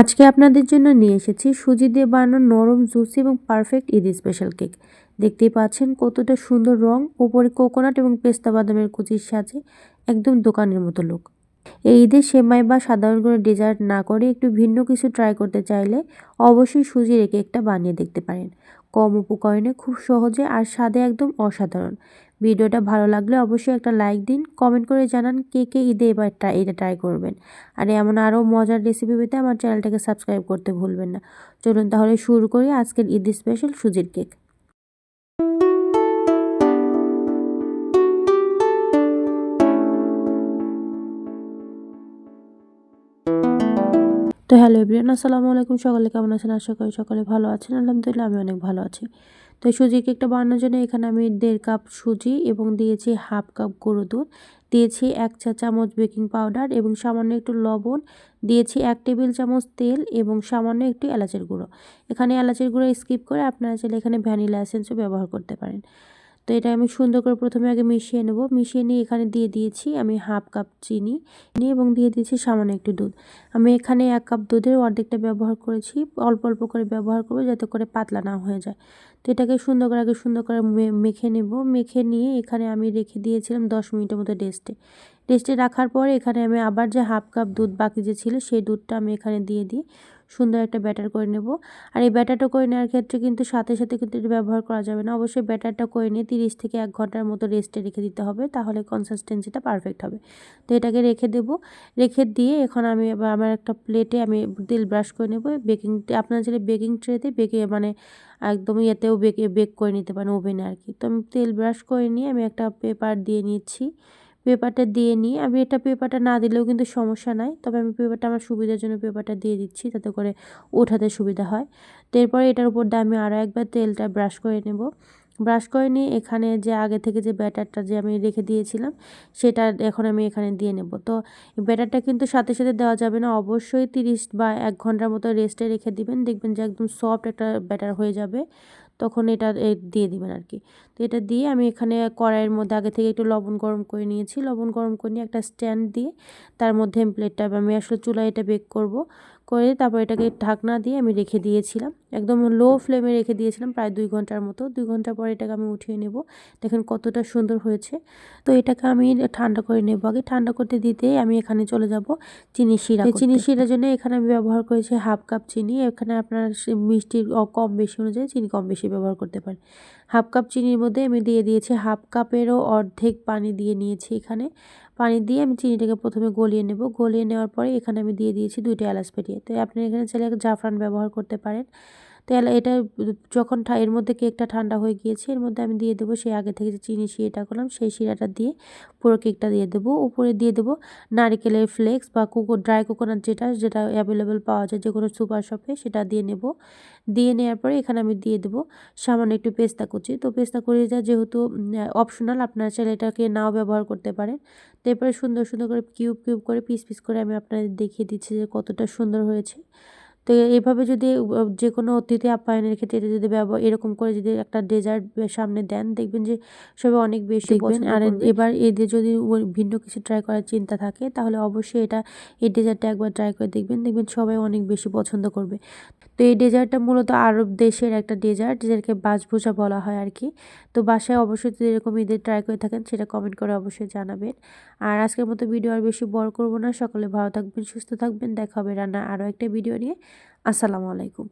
আজকে আপনাদের জন্য নিয়ে এসেছি সুজি দিয়ে বানানো নরম জুসি এবং পারফেক্ট ঈদ স্পেশাল কেক। দেখতেই পাচ্ছেন কতটা সুন্দর রং, উপরে কোকোনাট এবং পেস্তা বাদামের কুচির সাথে একদম দোকানের মতো লুক। এই ঈদে সেমাই বা সাধারণ কোনো ডেজার্ট না করে একটু ভিন্ন কিছু ট্রাই করতে চাইলে অবশ্যই সুজির এই কেকটা বানিয়ে দেখতে পারেন। কম উপকরণে খুব সহজে আর স্বাদে একদম অসাধারণ। ভিডিওটা ভালো লাগলে অবশ্যই একটা লাইক দিন, কমেন্ট করে জানান কে কে ঈদে এবার এটা ট্রাই করবেন। আর এমন আরও মজার রেসিপি পেতে আমার চ্যানেলটাকে সাবস্ক্রাইব করতে ভুলবেন না। চলুন তাহলে শুরু করি আজকের ঈদ স্পেশাল সুজির কেক। তো হ্যালো এভরিওয়ান, আসসালামু আলাইকুম। সকালে কেমন আছেন? আশা করি সকালে ভালো আছেন। আলহামদুলিল্লাহ আমি অনেক ভালো আছি। তো এই সুজি কেকটা বানানোর জন্য এখানে আমি 1.5 কাপ সুজি এবং দিয়েছি হাফ কাপ গুঁড়ো দুধ, দিয়েছি 1 চা চামচ বেকিং পাউডার এবং সামান্য একটু লবণ, দিয়েছি 1 টেবিল চামচ তেল এবং সামান্য একটু এলাচের গুঁড়ো। এখানে এলাচের গুঁড়ো স্কিপ করে আপনারা চাইলে এখানে ভ্যানিলা এসেন্সও ব্যবহার করতে পারেন। তো এটা আমি সুন্দর করে প্রথমে আগে মিশিয়ে নেব। মিশিয়ে নিয়ে এখানে দিয়ে দিয়েছি আমি হাফ কাপ চিনি এবং দিয়ে দিয়েছি সামান্য একটু দুধ। আমি এখানে 1 কাপ দুধের অর্ধেকটা ব্যবহার করেছি। অল্প অল্প করে ব্যবহার করব যাতে করে পাতলা না হয়ে যায়। তো এটাকে সুন্দর করে মেখে নেব। মেখে নিয়ে এখানে আমি রেখে দিয়েছিলাম 10 মিনিটের মতো রেস্টে রাখার পরে এখানে আমি আবার যে হাফ কাপ দুধ বাকি যে ছিল সেই দুধটা আমি এখানে দিয়ে দিই সুন্দর একটা ব্যাটার করে নেব। আর এই ব্যাটারটা করে নেওয়ার ক্ষেত্রে কিন্তু সাথে কিন্তু এটা ব্যবহার করা যাবে না। অবশ্যই ব্যাটারটা করে নিয়ে 30 থেকে 1 ঘন্টার মতো রেস্টে রেখে দিতে হবে, তাহলে কনসিস্টেন্সিটা পারফেক্ট হবে। তো এটাকে রেখে দেব। রেখে দিয়ে এখন আমি এবার আমার একটা প্লেটে আমি তেল ব্রাশ করে নেব। আপনারা চাইলে বেকিং ট্রেতে মানে একদম ইয়েতেও বেক করে নিতে পারেন, ওভেনে আর কি। তো আমি তেল ব্রাশ করে নিয়ে আমি একটা পেপার দিয়ে নিচ্ছি। পেপারটা দিয়ে নিয়ে আমি পেপারটা না দিলেও কিন্তু সমস্যা নাই, তবে আমি পেপারটা আমার সুবিধার জন্য পেপারটা দিয়ে দিচ্ছি যাতে করে ওঠাতে সুবিধা হয়। তো এরপরে এটার উপর দিয়ে আমি আরও একবার তেলটা ব্রাশ করে নেব। ব্রাশ করে নিয়ে এখানে যে আগে থেকে যে ব্যাটারটা যে আমি রেখে দিয়েছিলাম সেটা এখন আমি এখানে দিয়ে নেব। তো ব্যাটারটা কিন্তু সাথে দেওয়া যাবে না, অবশ্যই 30 বা 1 ঘন্টার মতো রেস্টে রেখে দিবেন। দেখবেন যে একদম সফট একটা ব্যাটার হয়ে যাবে, তখন এটা দিয়ে দিবেন আর কি। তো এটা দিয়ে আমি এখানে কড়াইয়ের মধ্যে আগে থেকে একটু লবণ গরম করে নিয়েছি। লবণ গরম করে নিয়ে একটা স্ট্যান্ড দিয়ে তার মধ্যে আমি প্লেটটা আমি আসলে চুলায় এটা বেক করব। করে তারপর এটাকে ঢাকনা দিয়ে আমি রেখে দিয়েছিলাম, একদম লো ফ্লেমে রেখে দিয়েছিলাম প্রায় 2 ঘন্টার মতো। 2 ঘন্টা পরে এটাকে আমি উঠিয়ে নেব। দেখেন কতটা সুন্দর হয়েছে। তো এটাকে আমি ঠান্ডা করে নেব। আগে ঠান্ডা করতে দিতে আমি এখানে চলে যাব চিনি শিরা করতে। চিনি শিরার জন্য এখানে আমি ব্যবহার করেছি হাফ কাপ চিনি। এখানে আপনার মিষ্টির কম বেশি অনুযায়ী চিনি কম বেশি ব্যবহার করতে পারেন। হাফ কাপ চিনির মধ্যে আমি দিয়ে দিয়েছি হাফ কাপেরও অর্ধেক পানি দিয়ে নিয়েছি এখানে। পানি দিয়ে আমি চিনিটাকে প্রথমে গলিয়ে নেব। গলিয়ে নেওয়ার পরে এখানে আমি দিয়ে দিয়েছি 2টা এলাচ ফেটিয়ে। তো আপনি এখানে চাইলে জাফরান ব্যবহার করতে পারেন। তো এটা যখন এর মধ্যে কেকটা ঠান্ডা হয়ে গিয়েছে, এর মধ্যে আমি দিয়ে দেবো সেই আগে থেকে যে চিনি শিরাটা করলাম সেই শিরাটা দিয়ে পুরো কেকটা দিয়ে দেবো। উপরে দিয়ে দেবো নারিকেলের ফ্লেক্স বা ড্রাই কোকোনাট যেটা অ্যাভেলেবেল পাওয়া যায় যে কোনো সুপার শপে, সেটা দিয়ে নেব। দিয়ে নেওয়ার পরে এখানে আমি দিয়ে দেবো সামান্য একটু পেস্তা কুচি। তো পেস্তা কুচিটা যেহেতু অপশনাল, আপনারা চাইলে এটাকে নাও ব্যবহার করতে পারেন। তো এরপরে সুন্দর করে কিউব করে পিস করে আমি আপনাদের দেখিয়ে দিচ্ছি যে কতটা সুন্দর হয়েছে। তো এভাবে যদি যে কোনো অতিথি আপ্যায়নের ক্ষেত্রে এটা যদি এরকম করে যদি একটা ডেজার্ট সামনে দেন, দেখবেন যে সবাই অনেক বেশি পছন্দ করবে। এবার এদের যদি ভিন্ন কিছু ট্রাই করার চিন্তা থাকে তাহলে অবশ্যই এই ডেজার্টটা একবার ট্রাই করে দেখবেন সবাই অনেক বেশি পছন্দ করবে। তো এই ডেজার্টটা মূলত আরব দেশের একটা ডেজার্ট, যেটাকে বাসভুসা বলা হয় আর কি। তো বাসায় অবশ্যই যদি এরকম ঈদের ট্রাই করে থাকেন সেটা কমেন্ট করে অবশ্যই জানাবেন। আর আজকের মতো ভিডিও আর বেশি বড় করব না। সকলে ভালো থাকবেন, সুস্থ থাকবেন। দেখা হবে রান্নার আরও একটা ভিডিও নিয়ে। আসসালামু আলাইকুম।